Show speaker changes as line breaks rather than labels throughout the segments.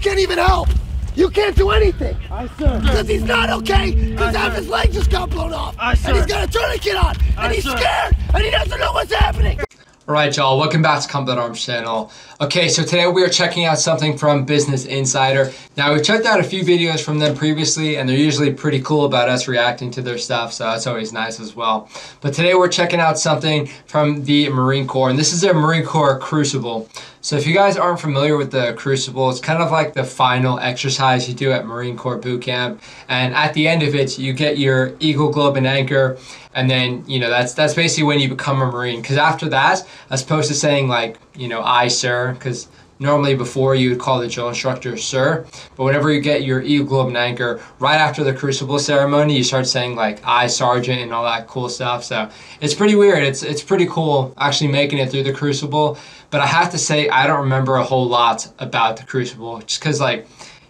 can't even help. You can't do anything.
Aye, sir.
Because he's not okay. Because half his leg just got blown off.
Aye, sir.
And he's got a tourniquet on. And he's scared. And he doesn't know what's happening.
Alright y'all, welcome back to Combat Arms channel. Okay, so today we are checking out something from Business Insider. Now we've checked out a few videos from them previously and they're usually pretty cool about us reacting to their stuff, so that's always nice as well. But today we're checking out something from the Marine Corps, and this is their Marine Corps Crucible. So if you guys aren't familiar with the Crucible, it's kind of like the final exercise you do at Marine Corps boot camp, and at the end of it you get your Eagle, Globe, and Anchor, and then, you know, that's basically when you become a Marine. Because after that, as opposed to saying like, you know, "I, sir," because normally before you would call the drill instructor "sir," but whenever you get your Eagle, Globe, and Anchor, right after the Crucible ceremony, you start saying like "I, sergeant," and all that cool stuff. So it's pretty weird. It's pretty cool actually making it through the Crucible. But I have to say, I don't remember a whole lot about the Crucible, just because like,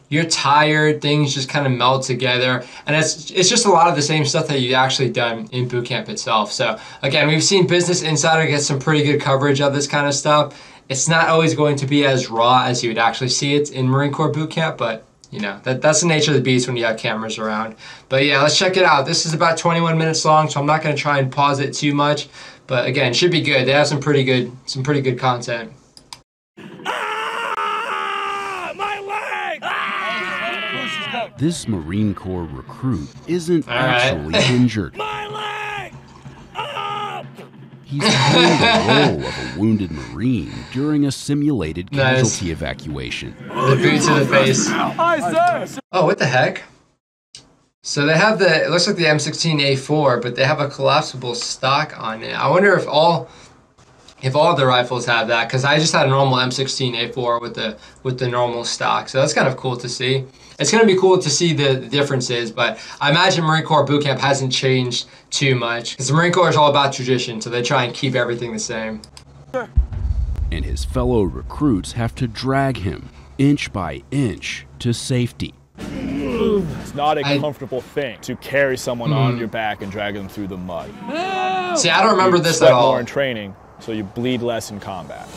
you're tired, things just kind of meld together, and it's just a lot of the same stuff that you actually done in boot camp itself. So again, we've seen Business Insider get some pretty good coverage of this kind of stuff. It's not always going to be as raw as you would actually see it in Marine Corps boot camp, but you know, that's the nature of the beast when you have cameras around. But yeah, let's check it out. This is about 21 minutes long, so I'm not going to try and pause it too much. But again, should be good. They have some pretty good content.
This Marine Corps recruit isn't actually injured.
My leg!
He's playing the role of a wounded Marine during a simulated casualty evacuation.
The boot to the face.
Aye, sir.
Oh, what the heck? So they have it looks like the M16A4, but they have a collapsible stock on it. I wonder if all of the rifles have that, because I just had a normal M16A4 with the normal stock. So that's kind of cool to see. It's going to be cool to see the differences, but I imagine Marine Corps boot camp hasn't changed too much, because the Marine Corps is all about tradition, so they try and keep everything the same.
And his fellow recruits have to drag him inch by inch to safety.
It's not a comfortable thing to carry someone on your back and drag them through the mud.
See, I don't remember this at all.
More in training, so you bleed less in combat.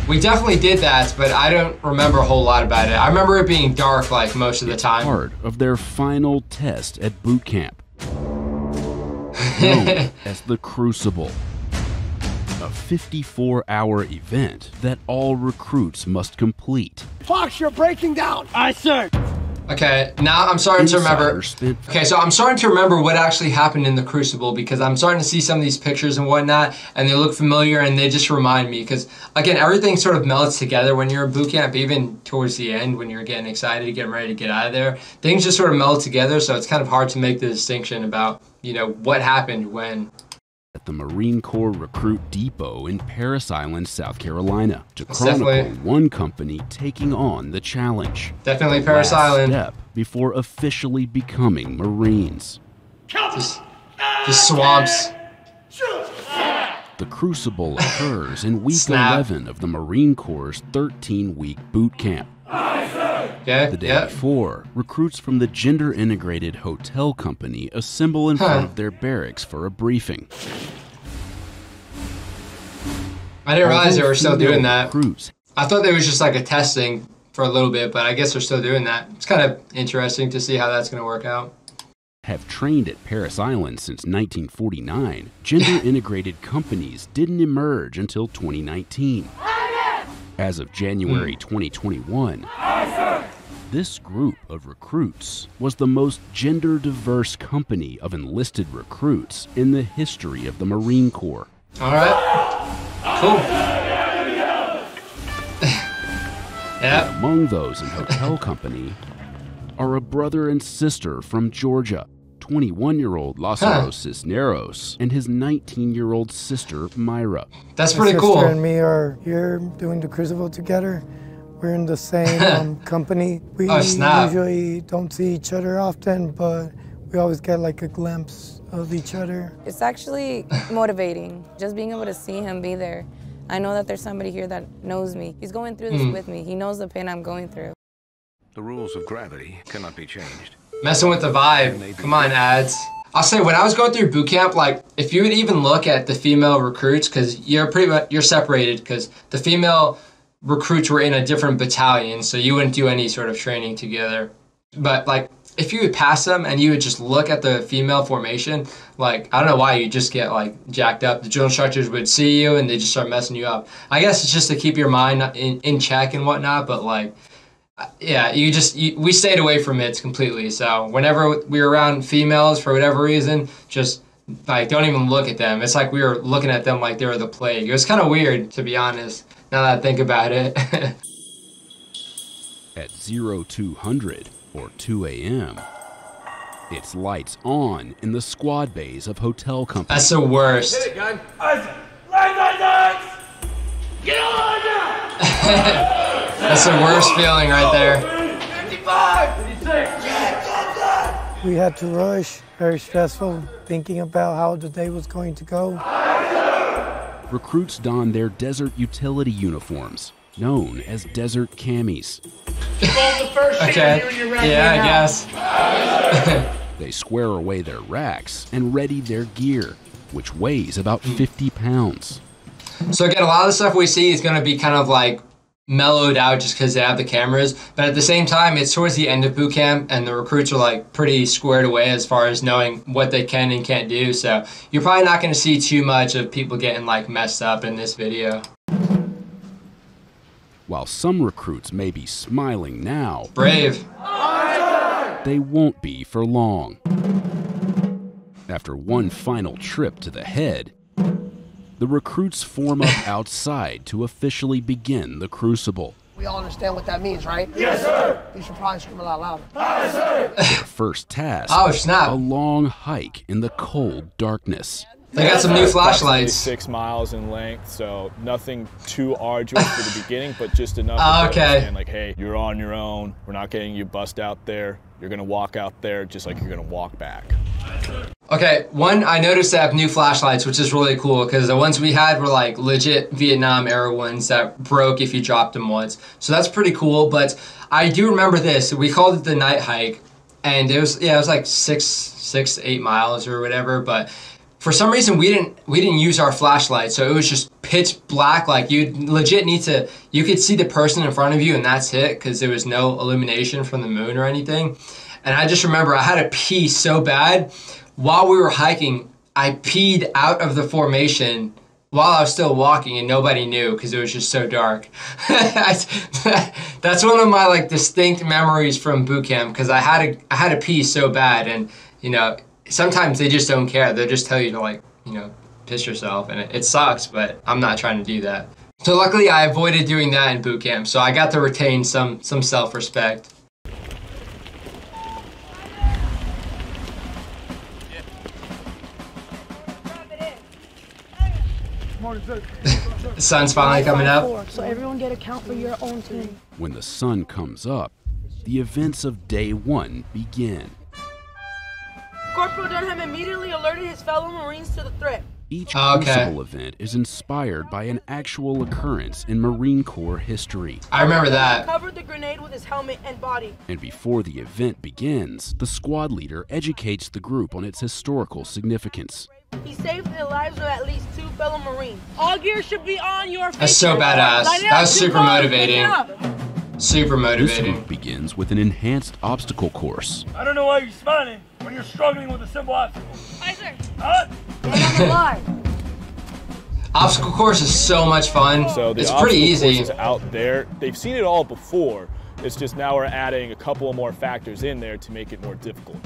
We definitely did that, but I don't remember a whole lot about it. I remember it being dark like most of the time.
Part of their final test at boot camp, known as the Crucible, a 54-hour event that all recruits must complete.
Fox, you're breaking down.
Aye, sir.
Okay, now I'm starting to remember. Okay, so I'm starting to remember what actually happened in the Crucible, because I'm starting to see some of these pictures and whatnot, and they look familiar, and they just remind me, because again, everything sort of melts together when you're in boot camp, even towards the end when you're getting excited, getting ready to get out of there. Things just sort of meld together, so it's kind of hard to make the distinction about, you know, what happened when.
At the Marine Corps Recruit Depot in Parris Island, South Carolina, to chronicle one company taking on the challenge.
Definitely Parris Island.
Step before officially becoming Marines.
Just swamps.
The Crucible occurs in week 11 of the Marine Corps' 13-week boot camp. The day before, recruits from the gender-integrated hotel company assemble in front of their barracks for a briefing.
I didn't realize they were still doing that. I thought they was just like a testing for a little bit, but I guess they're still doing that. It's kind of interesting to see how that's going to work out.
Have trained at Parris Island since 1949, gender-integrated companies didn't emerge until 2019. As of January 2021, this group of recruits was the most gender-diverse company of enlisted recruits in the history of the Marine Corps.
All right. Cool.
And among those in hotel company are a brother and sister from Georgia, 21-year-old Lázaro Cisneros and his 19-year-old sister, Myra.
That's pretty cool.
My sister and me are here doing the Crucible together. We're in the same company. We usually don't see each other often, but we always get like a glimpse of each other.
It's actually motivating, just being able to see him be there. I know that there's somebody here that knows me. He's going through this with me. He knows the pain I'm going through.
The rules of gravity cannot be changed.
Messing with the vibe. Come on, ads. I'll say, when I was going through boot camp, like, if you would even look at the female recruits, because you're separated, because the female recruits were in a different battalion, so you wouldn't do any sort of training together. But like, if you would pass them and you would just look at the female formation, like, I don't know why, you just get like jacked up. The drill instructors would see you and they just start messing you up. I guess it's just to keep your mind in check and whatnot, but like, yeah, we stayed away from it completely. So whenever we were around females for whatever reason, just like, don't even look at them. It's like we were looking at them like they were the plague. It was kind of weird, to be honest, now that I think about it.
At 0200 or 2 a.m., it's lights on in the squad bays of hotel companies.
That's the worst.
Hit it, gun. Lights! Get on now!
That's the worst feeling right there.
55! 56!
We had to rush, very stressful, thinking about how the day was going to go.
Recruits don their desert utility uniforms, known as desert camis.
Okay, yeah, I guess.
They square away their racks and ready their gear, which weighs about 50 pounds.
So again, a lot of the stuff we see is going to be kind of like mellowed out just because they have the cameras, but at the same time, it's towards the end of boot camp and the recruits are like pretty squared away as far as knowing what they can and can't do, so you're probably not going to see too much of people getting like messed up in this video.
While some recruits may be smiling now,
Brave.
They won't be for long. After one final trip to the head, the recruits form up outside to officially begin the Crucible.
We all understand what that means, right?
Yes, sir!
You should probably scream a lot louder.
Yes, sir!
Their first task,
Oh, snap.
a long hike in the cold darkness.
They got some new flashlights.
6 miles in length, so nothing too arduous for the beginning, but just enough to
Okay.
understand, like, hey, you're on your own. We're not getting you bust out there. You're gonna walk out there just like you're gonna walk back.
Okay, one, I noticed they have new flashlights, which is really cool because the ones we had were like legit Vietnam era ones that broke if you dropped them once. So that's pretty cool, but I do remember this. We called it the night hike, and it was like 6 to 8 miles or whatever, but for some reason we didn't use our flashlight, so it was just pitch black. Like you legit need to, you could see the person in front of you and that's it, because there was no illumination from the moon or anything. And I just remember I had to pee so bad. While we were hiking, I peed out of the formation while I was still walking and nobody knew because it was just so dark. That's one of my like distinct memories from boot camp, because I had to pee so bad, and you know, sometimes they just don't care. They'll just tell you to like, you know, piss yourself, and it sucks, but I'm not trying to do that. So luckily I avoided doing that in boot camp, so I got to retain some self-respect. The sun's finally coming up.
So everyone get a count for your own team.
When the sun comes up, the events of day one begin.
Corporal Dunham immediately alerted his fellow Marines to the threat.
Each Crucible event is inspired by an actual occurrence in Marine Corps history.
I remember that.
Covered the grenade with his helmet and body.
And before the event begins, the squad leader educates the group on its historical significance.
He saved the lives of at least 2 fellow Marines. All gear should be on your feet.
That's so badass. That was super motivating. Super motivating.
This week begins with an enhanced obstacle course.
I don't know why you're smiling when you're struggling with a simple obstacle.
Aye, sir.
Huh?
Obstacle course is so much fun.
So the
it's pretty easy.
Course is out there. They've seen it all before. It's just now we're adding a couple of more factors in there to make it more difficult.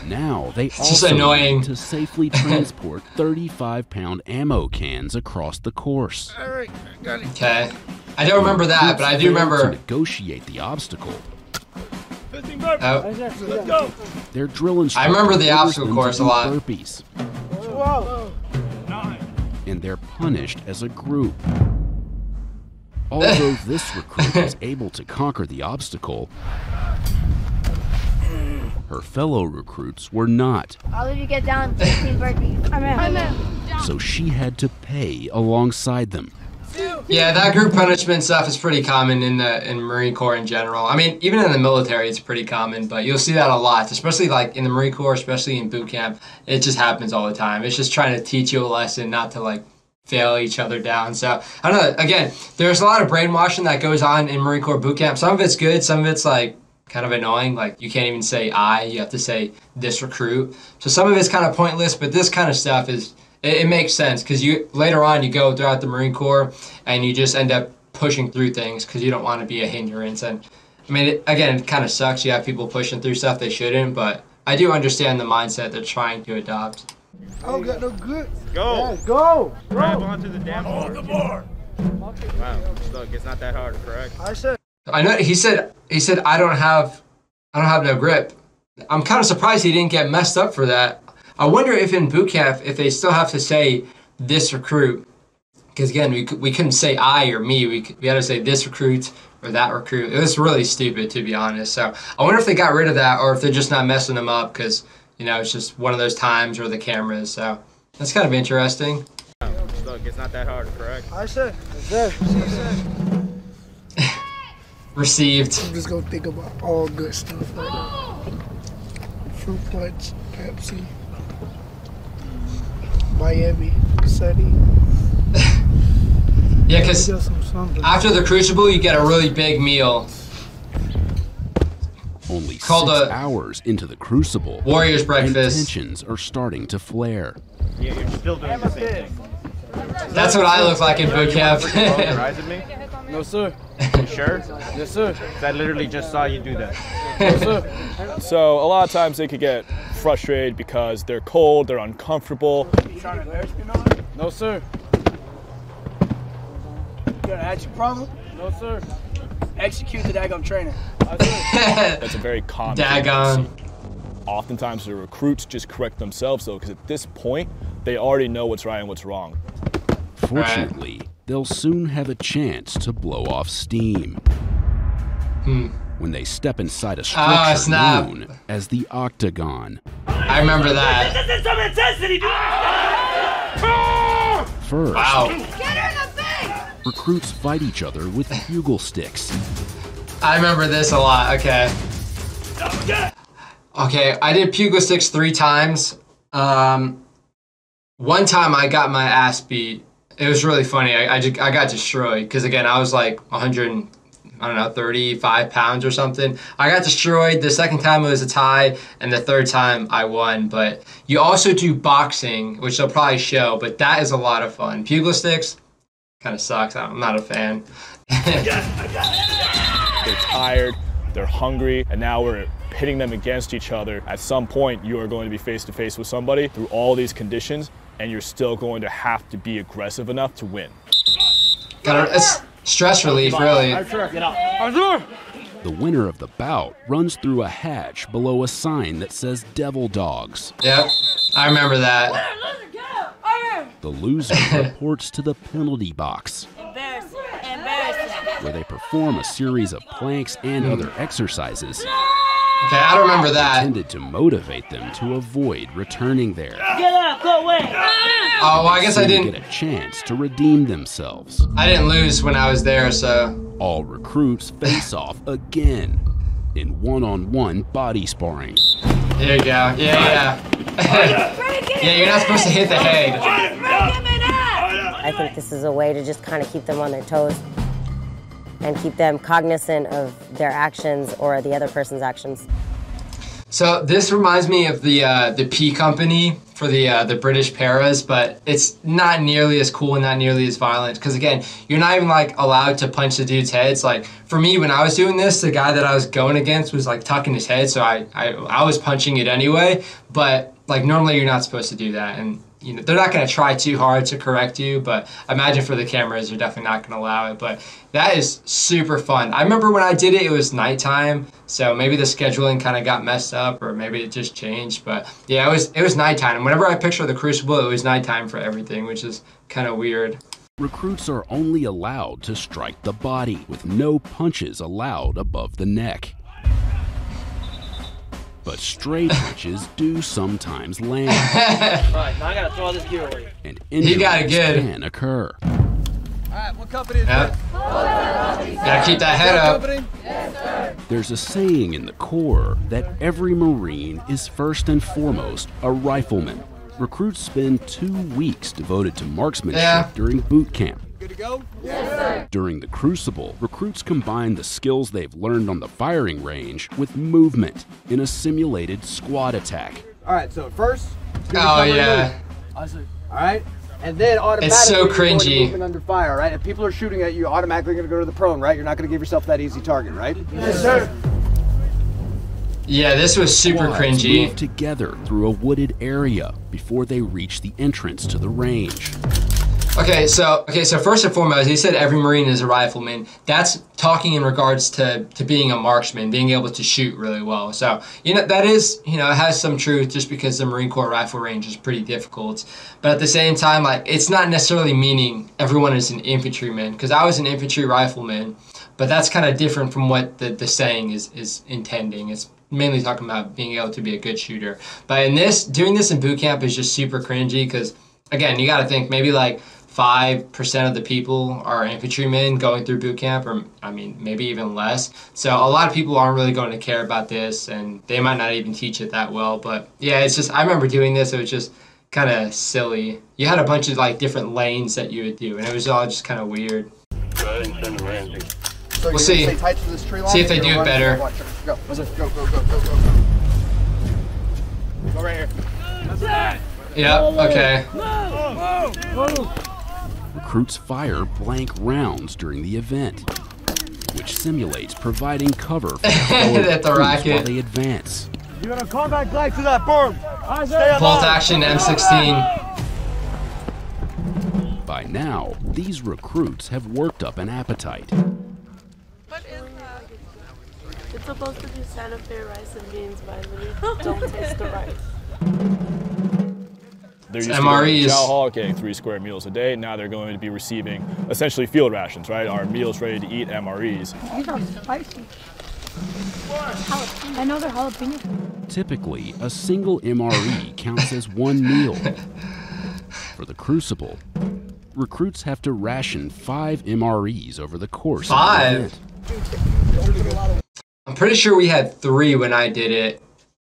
Now they
It's just
also
annoying.
need to safely transport 35-pound ammo cans across the course.
Okay. I don't remember that, but I do
Failed to
remember.
negotiate the obstacle.
15 burpees.
Oh,
Let's go.
Their drill instructor
I remember the
orders
obstacle
them to
course a
do
lot.
burpees,
9.
and they're punished as a group. Although this recruit was able to conquer the obstacle, her fellow recruits were not.
All of you get down 15 burpees. I'm in.
So she had to pay alongside them.
Yeah, that group punishment stuff is pretty common in Marine Corps in general. I mean, even in the military, it's pretty common, but you'll see that a lot, especially like in the Marine Corps, especially in boot camp. It just happens all the time. It's just trying to teach you a lesson, not to like fail each other down. So I don't know, again, there's a lot of brainwashing that goes on in Marine Corps boot camp. Some of it's good, some of it's like kind of annoying, like you can't even say you have to say this recruit. So some of it's kind of pointless, but this kind of stuff is, it makes sense, because you later on you go throughout the Marine Corps and you just end up pushing through things because you don't want to be a hindrance. And I mean, again, it kind of sucks, you have people pushing through stuff they shouldn't, but I do understand the mindset they're trying to adopt.
I don't got no good.
Go.
Yeah, go.
Grab onto the damn board. Wow, look, it's not that hard, correct?
I know he said I don't have no grip. I'm kind of surprised he didn't get messed up for that. I wonder if in boot camp if they still have to say this recruit, because again we couldn't say I or me. We had to say this recruit or that recruit. It was really stupid, to be honest. So I wonder if they got rid of that or if they're just not messing them up because, you know, it's just one of those times where the cameras. So that's kind of interesting.
Look, it's not that hard, correct?
I said.
Received.
I'm just gonna think about all good stuff right now. Fruit punch, Pepsi, Miami, Sunny.
Yeah, because after the Crucible, you get a really big meal.
Only
called
6 hours into the Crucible,
Warrior's breakfast.
And tensions are starting to flare.
Yeah, you're still doing the same thing.
That's what I look like in boot camp.
No, sir. You sure? Yes, sir. 'Cause I literally just saw you do that.
No, sir. So a lot of times they could get frustrated because they're cold, they're uncomfortable.
You trying to embarrass me now? No, sir. You got an attitude problem? No, sir. Execute the daggone training.
That's a very common
daggone.
Oftentimes the recruits just correct themselves though, because at this point they already know what's right and what's wrong.
Fortunately, they'll soon have a chance to blow off steam when they step inside a structure known as the Octagon.
I remember that.
This is some intensity, dude!
First,
Get her in the face!
recruits fight each other with bugle sticks.
I remember this a lot. Okay. Okay, I did bugle sticks 3 times. One time I got my ass beat. It was really funny. I got destroyed because again I was like 35 pounds or something. I got destroyed. The second time it was a tie, and the third time I won. But you also do boxing, which they'll probably show. But that is a lot of fun. Bugle sticks kind of sucks. I'm not a fan.
They're tired, they're hungry, and now we're pitting them against each other. At some point, you are going to be face to face with somebody through all these conditions, and you're still going to have to be aggressive enough to win.
It's stress relief, really.
The winner of the bout runs through a hatch below a sign that says Devil Dogs.
Yep, I remember that.
The loser reports to the penalty box, where they perform a series of planks and other exercises.
Okay, I don't remember that.
Intended to motivate them to avoid returning there.
Get up, go away!
Oh, well, I guess I didn't
get a chance to redeem themselves.
I didn't lose when I was there, so.
All recruits face off again in one-on-one body sparring.
There you go. Yeah. Yeah, you're not supposed to hit the head.
I think this is a way to just kind of keep them on their toes and keep them cognizant of their actions or the other person's actions.
So this reminds me of the P Company for the British paras, but it's not nearly as cool and not nearly as violent. Because again, you're not even like allowed to punch the dude's heads. Like for me, when I was doing this, the guy that I was going against was like tucking his head, so I was punching it anyway. But like normally, you're not supposed to do that, and you know they're not going to try too hard to correct you. But I imagine for the cameras, they're definitely not going to allow it. But that is super fun. I remember when I did it, it was nighttime, so maybe the scheduling kind of got messed up, or maybe it just changed. But yeah, it was nighttime. And whenever I picture the Crucible, it was nighttime for everything, which is kind of weird.
Recruits are only allowed to strike the body, with no punches allowed above the neck. But stray punches do sometimes land.
Alright, now I gotta throw all this gear away.
And injuries can occur.
Alright, what company is that?
Gotta keep that head up.
Yes, sir.
There's a saying in the Corps that every Marine is first and foremost a rifleman. Recruits spend 2 weeks devoted to marksmanship during boot camp.
Good to go?
Yes, sir.
During the Crucible, recruits combine the skills they've learned on the firing range with movement in a simulated squad attack.
All right, so first,
oh yeah.
All right, and then automatically
it's so
you're going to
cringy.
movement under fire, right? If people are shooting at you, you're automatically going to go to the prone, right? You're not going to give yourself that easy target, right?
Yes, sir. Yeah, this was super
Squads
cringy.
move together through a wooded area before they reach the entrance to the range.
Okay, so first and foremost, he said every Marine is a rifleman. That's talking in regards to being a marksman, being able to shoot really well. So, that is, it has some truth just because the Marine Corps rifle range is pretty difficult. But at the same time, like, it's not necessarily meaning everyone is an infantryman, because I was an infantry rifleman, but that's kind of different from what the saying is intending. It's mainly talking about being able to be a good shooter. But doing this in boot camp is just super cringy because, again, you got to think maybe like 5% of the people are infantrymen going through boot camp, or I mean, maybe even less. So a lot of people aren't really going to care about this, and they might not even teach it that well. But yeah, it's just, I remember doing this, it was just kind of silly. You had a bunch of like different lanes that you would do, and it was all just kind of weird.
So
we'll see. See if they do it better.
Go, go, go, go, go, go. Go right here.
Yep, okay.
Recruits fire blank rounds during the event, which simulates providing cover for the racket while they advance.
You're gonna combat glide to that berm.
Bolt action M16.
By now, these recruits have worked up an appetite.
What is that? It's supposed to be Santa Fe rice and beans, but I really don't taste the rice.
They're used to going to chow hall, getting 3 square meals a day. Now they're going to be receiving essentially field rations, right? Our meals ready to eat MREs.
These are spicy. I know they're jalapeno.
Typically, a single MRE counts as 1 meal. For the Crucible, recruits have to ration 5 MREs over the course of the event.
I'm pretty sure we had 3 when I did it,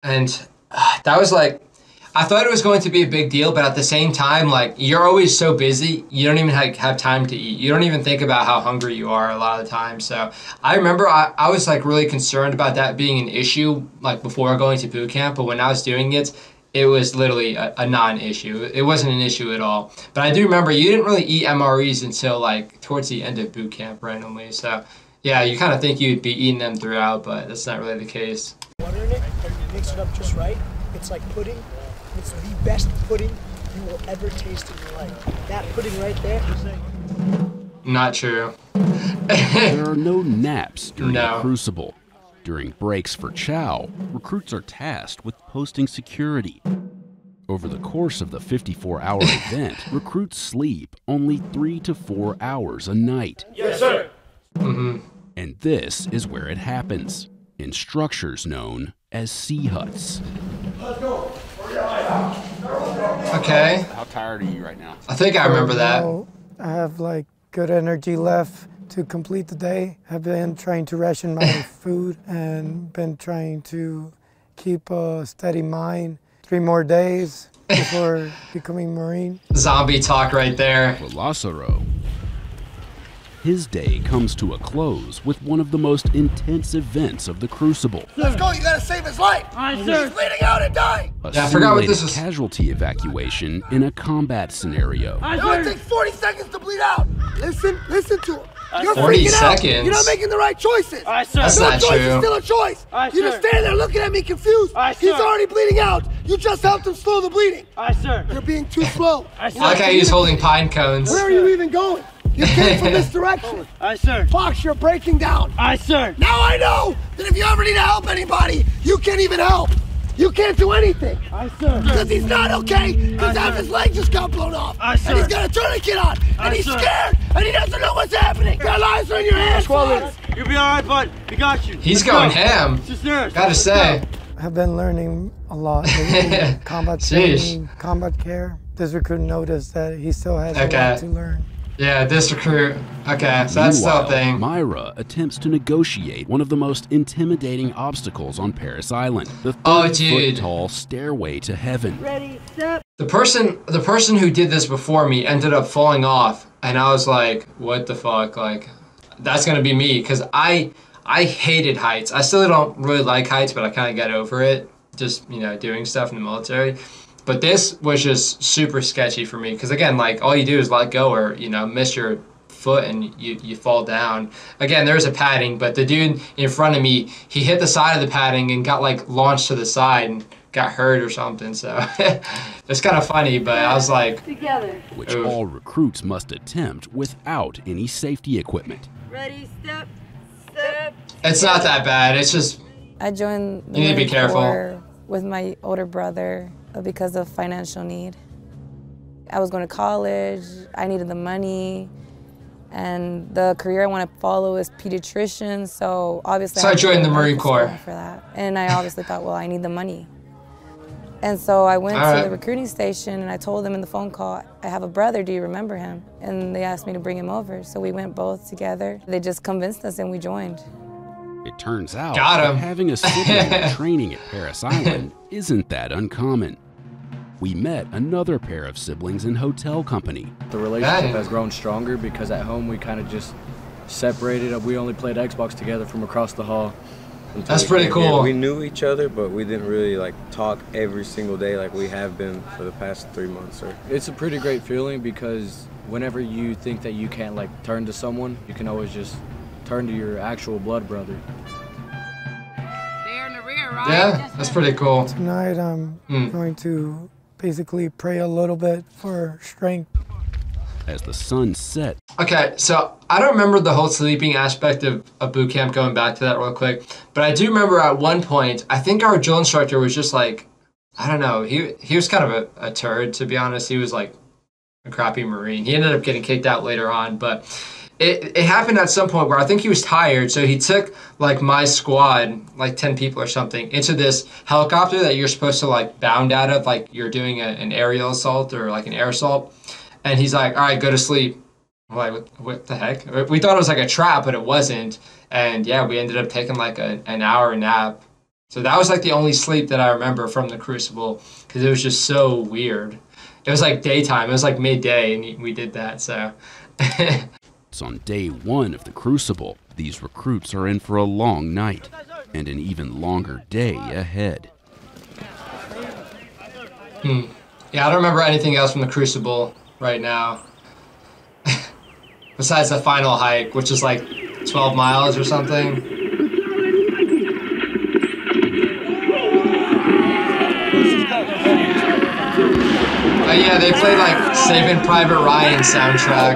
and that was like, I thought it was going to be a big deal, but at the same time, like, you're always so busy, you don't even have time to eat. You don't even think about how hungry you are a lot of the time. So I remember I was like really concerned about that being an issue, like before going to boot camp, but when I was doing it, it was literally a non-issue. It wasn't an issue at all. But I do remember you didn't really eat MREs until like towards the end of boot camp randomly. So yeah, you kind of think you'd be eating them throughout, but that's not really the case.
Water in it, and you mix it up just right. It's like pudding. It's the best pudding you will ever taste in your life. That pudding right there.
Not true.
There are no naps during the Crucible. During breaks for chow, recruits are tasked with posting security. Over the course of the 54-hour event, recruits sleep only 3 to 4 hours a night.
Yes, sir.
And this is where it happens, in structures known as sea huts.
Let's go.
Okay.
How tired are you right now?
I think I remember that.
I have like good energy left to complete the day. I've been trying to ration my food and been trying to keep a steady mind. 3 more days before becoming Marine.
Zombie talk right there.
For Lazaro, his day comes to a close with one of the most intense events of the Crucible.
Let's go, you gotta save his life. He's bleeding out and dying.
I forgot what this was. Casualty evacuation in a combat scenario.
It only takes 40 seconds to bleed out. Listen to him. You're
40
freaking
seconds.
out. You're not making the right choices.
That's
no
not
choice
true.
is still a choice. You just stand there looking at me confused. He's already bleeding out. You just helped him slow the bleeding. You're being too slow.
I like how he's holding pine cones.
Where are you even going? You came from this direction. Fox, you're breaking down. Now I know that if you ever need to help anybody, you can't even help. You can't do anything. Because he's not okay, because half his leg just got blown off. And he's got a tourniquet on. And he's scared. And he doesn't know what's happening. Your lives are in your hands.
You'll be alright, bud. We got you.
He's going ham. Gotta say.
I've been learning a lot. Combat training, combat care. This recruit noticed that he still has a lot to learn.
Yeah, this recruit. Okay, so that's still a thing.
Myra attempts to negotiate one of the most intimidating obstacles on Parris Island, the 30-foot-tall stairway to heaven.
Ready, step.
The person who did this before me ended up falling off, and I was like, what the fuck? Like, that's gonna be me, because I hated heights. I still don't really like heights, but I kind of got over it, just, you know, doing stuff in the military. But this was just super sketchy for me, because again, like, all you do is let go or, you know, miss your foot and you fall down. Again, there's a padding, but the dude in front of me, he hit the side of the padding and got like launched to the side and got hurt or something. So it's kind of funny, but I was like,
together.
Which all recruits must attempt without any safety equipment.
Ready, step, step.
It's not that bad. It's just,
I joined the
you need to be
Marine
careful
Corps with my older brother because of financial need. I was going to college, I needed the money, and the career I want to follow is pediatrician, so obviously
I joined the Marine Corps
for that. And I obviously thought, well, I need the money. And so I went to the recruiting station and I told them in the phone call, I have a brother, do you remember him? And they asked me to bring him over, so we went both together. They just convinced us and we joined.
It turns out that having a sibling training at Parris Island isn't that uncommon. We met another pair of siblings in hotel company.
The relationship has grown stronger because at home we kind of just separated. We only played Xbox together from across the hall.
That's pretty cool.
Yeah, we knew each other, but we didn't really like talk every single day like we have been for the past 3 months.
It's a pretty great feeling because whenever you think that you can't like turn to someone, you can always just turn to your actual blood brother.
They're in the rear, right?
Yeah, that's pretty cool.
Tonight I'm going to basically pray a little bit for strength.
As the sun set.
Okay, so I don't remember the whole sleeping aspect of boot camp, going back to that real quick, but I do remember at one point, I think our drill instructor was just like, I don't know, he was kind of a turd, to be honest. He was like a crappy Marine. He ended up getting kicked out later on, but it happened at some point where I think he was tired, so he took like my squad, like 10 people or something, into this helicopter that you're supposed to like bound out of, like you're doing an aerial assault or like an air assault. And he's like, all right, go to sleep. I'm like, what the heck? We thought it was like a trap, but it wasn't. And yeah, we ended up taking like an hour nap. So that was like the only sleep that I remember from the Crucible, because it was just so weird. It was like daytime. It was like midday, and we did that, so.
It's on day one of the Crucible. These recruits are in for a long night and an even longer day ahead.
Yeah, I don't remember anything else from the Crucible right now. Besides the final hike, which is like 12 miles or something. Yeah, they played like Saving Private Ryan soundtrack.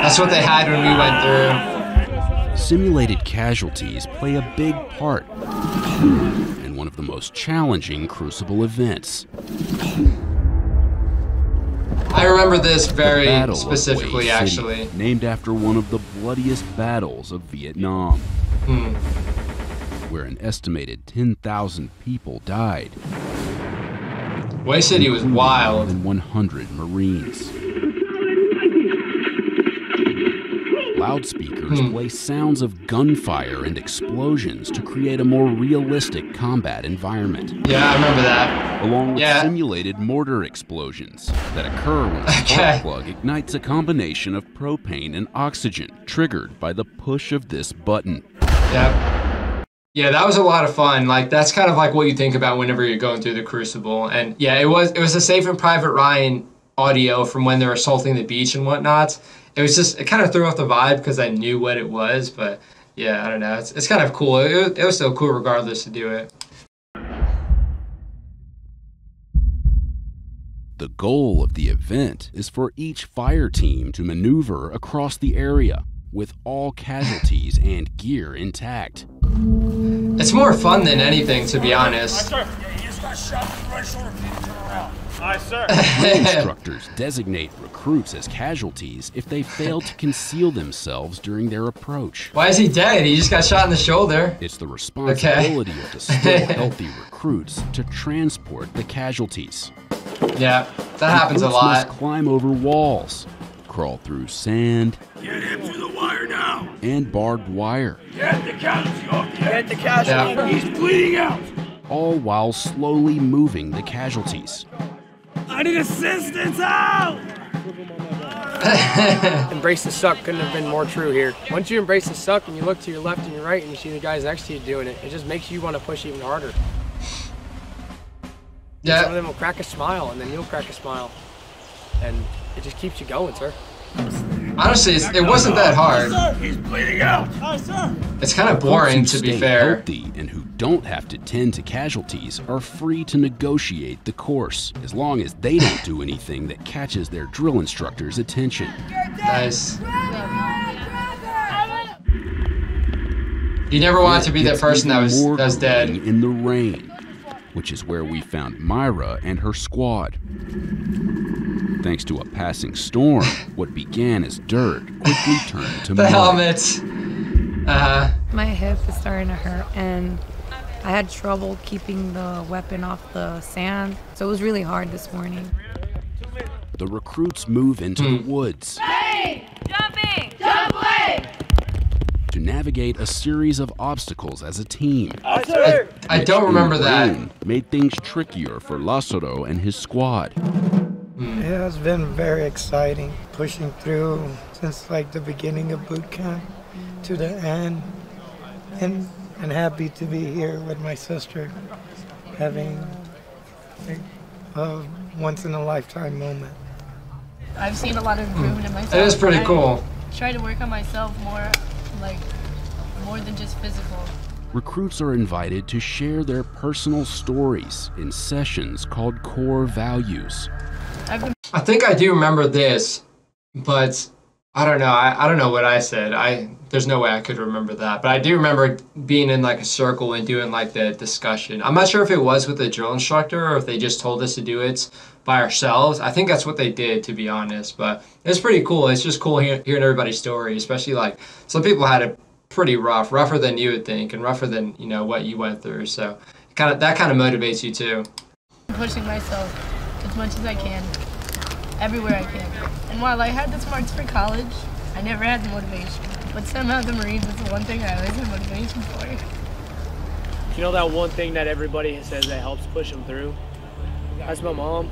That's what they had when we went through.
Simulated casualties play a big part in one of the most challenging Crucible events.
I remember this very specifically, actually.
Named after one of the bloodiest battles of Vietnam, where an estimated 10,000 people died.
Way City was wild.
More than 100 Marines. Loudspeakers play sounds of gunfire and explosions to create a more realistic combat environment.
Yeah, I remember that.
Along with simulated mortar explosions that occur when a spark plug ignites a combination of propane and oxygen, triggered by the push of this button.
Yeah, that was a lot of fun. Like, that's kind of like what you think about whenever you're going through the Crucible. And yeah, it was a Saving Private Ryan audio from when they're assaulting the beach and whatnot. It kind of threw off the vibe because I knew what it was, but yeah, I don't know. It's kind of cool. It was still cool regardless to do it.
The goal of the event is for each fire team to maneuver across the area with all casualties and gear intact.
It's more fun than anything, to be honest.
Instructors designate recruits as casualties if they fail to conceal themselves during their approach.
Why is he dead? He just got shot in the shoulder.
It's the responsibility of the still healthy recruits to transport the casualties.
Yeah, that happens a lot.
Must climb over walls, crawl through sand.
Get him to the wire now.
And barbed wire.
Get the casualty off the edge. Get the casualty. Yeah. He's bleeding out.
All while slowly moving the casualties.
I need assistance out!
Embrace the suck couldn't have been more true here. Once you embrace the suck and you look to your left and your right and you see the guys next to you doing it, it just makes you want to push even harder.
Yeah.
Some of them will crack a smile and then you'll crack a smile. And it just keeps you going, sir.
Honestly, it wasn't that hard.
He's bleeding out.
It's kind of boring, to be fair.
Healthy and who don't have to tend to casualties are free to negotiate the course, as long as they don't do anything that catches their drill instructor's attention.
Nice. You never want to be that person that was dead.
In the rain, which is where we found Myra and her squad. Thanks to a passing storm, what began as dirt quickly turned to mud.
The helmets.
My hip is starting to hurt, and I had trouble keeping the weapon off the sand, so it was really hard this morning.
The recruits move into the woods.
Hey! Jumping! Jump away!
To navigate a series of obstacles as a team.
I don't remember that.
Made things trickier for Lazaro and his squad.
It has been very exciting, pushing through since like the beginning of boot camp to the end, and happy to be here with my sister, having a once-in-a-lifetime moment.
I've seen a lot of improvement in myself.
It is pretty cool.
Try to work on myself more than just physical.
Recruits are invited to share their personal stories in sessions called Core Values.
I think I do remember this, but I don't know. I don't know what I said. There's no way I could remember that. But I do remember being in like a circle and doing like the discussion. I'm not sure if it was with the drill instructor or if they just told us to do it by ourselves. I think that's what they did, to be honest. But it's pretty cool. It's just cool hearing everybody's story, especially like some people had it pretty rougher than you would think, and rougher than what you went through. So that kind of motivates you too.
I'm pushing myself as much as I can, everywhere I can. And while I had the smarts for college, I never had the motivation. But somehow the Marines is the one thing I always have motivation for.
You know that one thing that everybody says that helps push them through? That's my mom,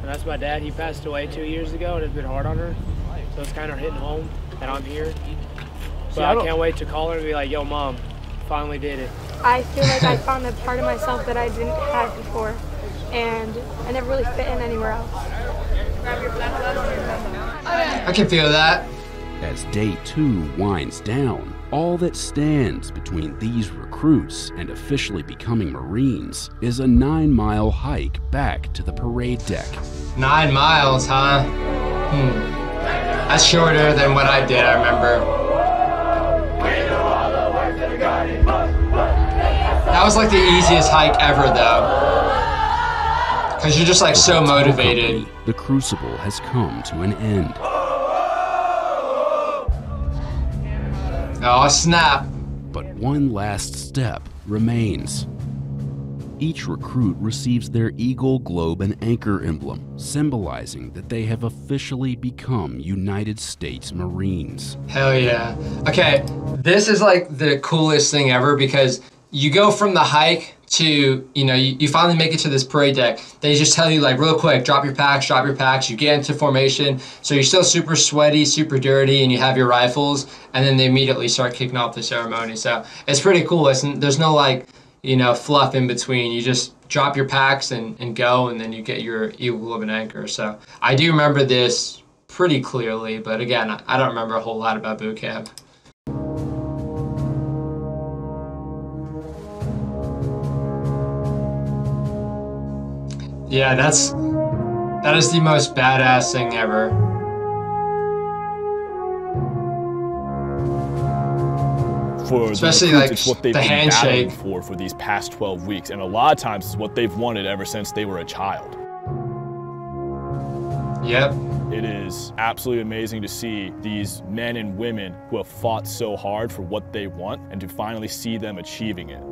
and that's my dad. He passed away 2 years ago, and it's been hard on her. So it's kind of hitting home that I'm here. But I can't wait to call her and be like, yo, Mom, finally did it.
I feel like I found a part of myself that I didn't have before, and I never really fit in anywhere else.
I can feel that.
As day 2 winds down, all that stands between these recruits and officially becoming Marines is a 9-mile hike back to the parade deck.
9 miles, huh? That's shorter than what I did, I remember. That was like the easiest hike ever, though. Because you're just like so motivated.
The Crucible has come to an end.
Oh, snap.
But one last step remains. Each recruit receives their Eagle, Globe, and Anchor emblem, symbolizing that they have officially become United States Marines.
Hell yeah. Okay, this is like the coolest thing ever, because you go from the hike to, you finally make it to this parade deck. They just tell you like real quick, drop your packs. You get into formation. So you're still super sweaty, super dirty, and you have your rifles, and then they immediately start kicking off the ceremony. So it's pretty cool. There's no like, fluff in between. You just drop your packs and go, and then you get your Eagle, Globe, and Anchor. So I do remember this pretty clearly, but again, I don't remember a whole lot about boot camp. Yeah, that is the most badass thing ever. Especially like
it's what they've
the
been
handshake
for these past 12 weeks, and a lot of times it's what they've wanted ever since they were a child.
Yep.
It is absolutely amazing to see these men and women who have fought so hard for what they want, and to finally see them achieving it.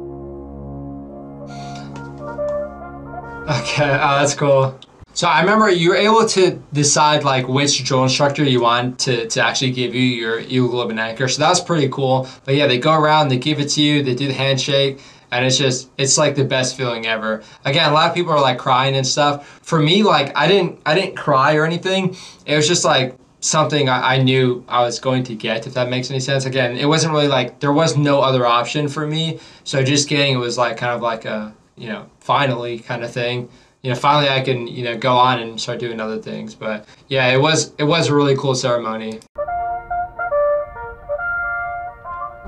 Okay, oh, that's cool. So I remember you were able to decide like which drill instructor you want to actually give you your Eagle Globe and Anchor. So that was pretty cool. But yeah, they go around, they give it to you, they do the handshake, and it's like the best feeling ever. Again, a lot of people are like crying and stuff. For me, like I didn't cry or anything. It was just like something I knew I was going to get, if that makes any sense. Again, it wasn't really like, there was no other option for me. So just getting it was like kind of like a, you know, finally kind of thing. You know, finally I can, you know, go on and start doing other things. But yeah, it was a really cool ceremony.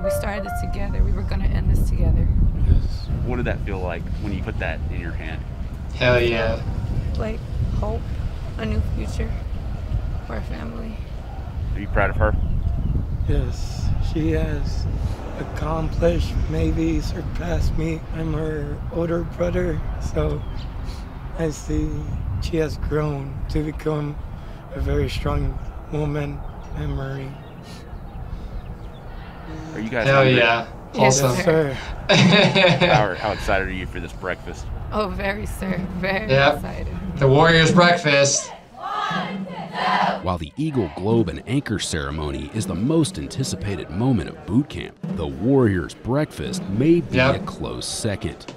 We started this together. We were going to end this together.
Yes. What did that feel like when you put that in your hand?
Hell yeah.
Like hope, a new future for our family.
Are you proud of her?
Yes, she has accomplished, maybe surpassed me. I'm her older brother, so I see she has grown to become a very strong woman and Marine.
Are you guys
Hell
hungry?
yeah. Awesome.
Yes, sir.
How excited are you for this breakfast?
Oh, very, sir. Very excited.
The Warriors breakfast.
While the Eagle Globe and Anchor ceremony is the most anticipated moment of boot camp, the Warriors breakfast may be a close second.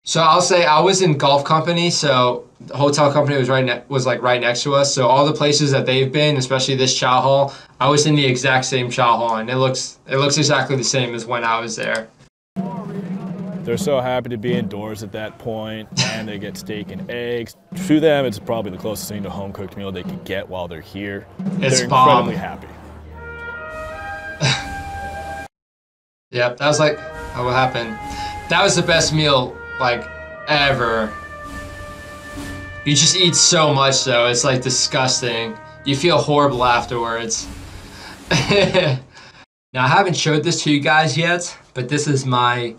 So I'll say I was in golf company, so the hotel company was right next to us. So all the places that they've been, especially this chow hall, I was in the exact same chow hall, and it looks exactly the same as when I was there.
They're so happy to be indoors at that point, and they get steak and eggs. To them, it's probably the closest thing to a home-cooked meal they could get while they're here.
It's
they're incredibly happy.
Yep, that was like, oh, what happened? That was the best meal, like, ever. You just eat so much, though. It's, like, disgusting. You feel horrible afterwards. Now, I haven't showed this to you guys yet, but this is my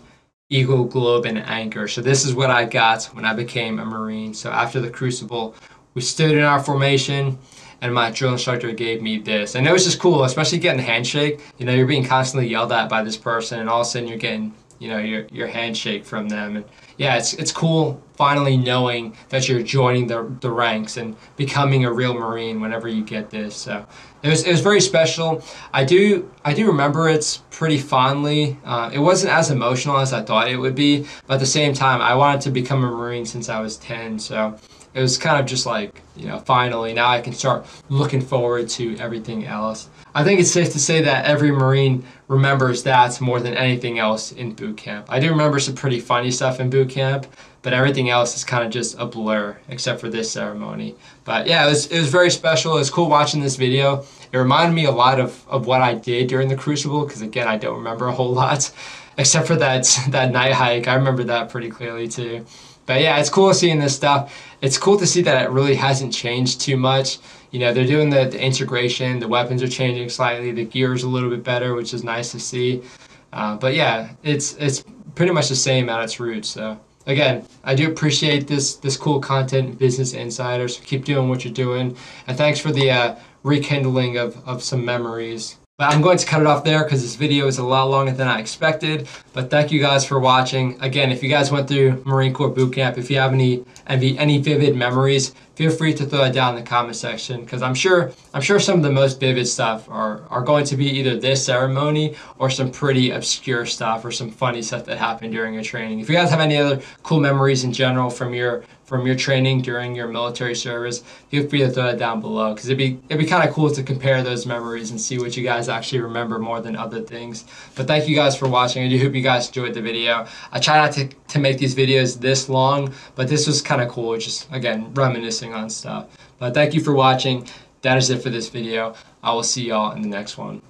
Eagle Globe and Anchor. So this is what I got when I became a Marine. So after the Crucible, we stood in our formation, and my drill instructor gave me this. And it was just cool, especially getting a handshake. You know, you're being constantly yelled at by this person, and all of a sudden you're getting, you know, your handshake from them. And yeah, it's cool finally knowing that you're joining the ranks and becoming a real Marine whenever you get this. So it was very special. I do remember it pretty fondly. It wasn't as emotional as I thought it would be, but at the same time, I wanted to become a Marine since I was 10. So it was kind of just like, you know, finally now I can start looking forward to everything else. I think it's safe to say that every Marine remembers that more than anything else in boot camp. I do remember some pretty funny stuff in boot camp, but everything else is kind of just a blur except for this ceremony. But yeah, it was very special. It was cool watching this video. It reminded me a lot of what I did during the Crucible, because again, I don't remember a whole lot except for that night hike. I remember that pretty clearly too. But yeah, it's cool seeing this stuff. It's cool to see that it really hasn't changed too much. You know, they're doing the integration, the weapons are changing slightly, the gear is a little bit better, which is nice to see. But yeah, it's pretty much the same at its roots. So again, I do appreciate this cool content, Business Insiders. Keep doing what you're doing. And thanks for the rekindling of some memories. But I'm going to cut it off there because this video is a lot longer than I expected. But thank you guys for watching. Again, if you guys went through Marine Corps Boot Camp, if you have any vivid memories, feel free to throw it down in the comment section, because I'm sure some of the most vivid stuff are going to be either this ceremony or some pretty obscure stuff or some funny stuff that happened during your training. If you guys have any other cool memories in general from your training during your military service, feel free to throw it down below, because it'd be kind of cool to compare those memories and see what you guys actually remember more than other things. But thank you guys for watching. I do hope you guys enjoyed the video. I try not to make these videos this long, but this was kind of cool, just again reminiscing on stuff. But thank you for watching. That is it for this video. I will see y'all in the next one.